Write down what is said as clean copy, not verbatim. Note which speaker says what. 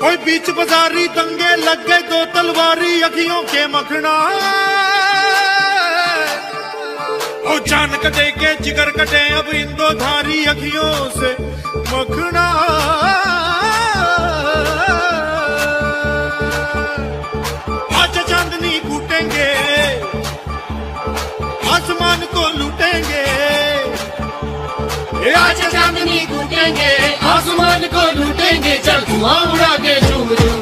Speaker 1: कोई बीच बाजारी दंगे लग गए दो तलवारी अखियों के मखना। ओ जान कटे के जिगर कटे अब इन दो धारी अखियों से मखना। आज चांदनी कूटेंगे आसमान को लूटेंगे।
Speaker 2: आज चांदनी कूटेंगे आसमान को लूटेंगे। चल धुआं उड़ा के झूम झूम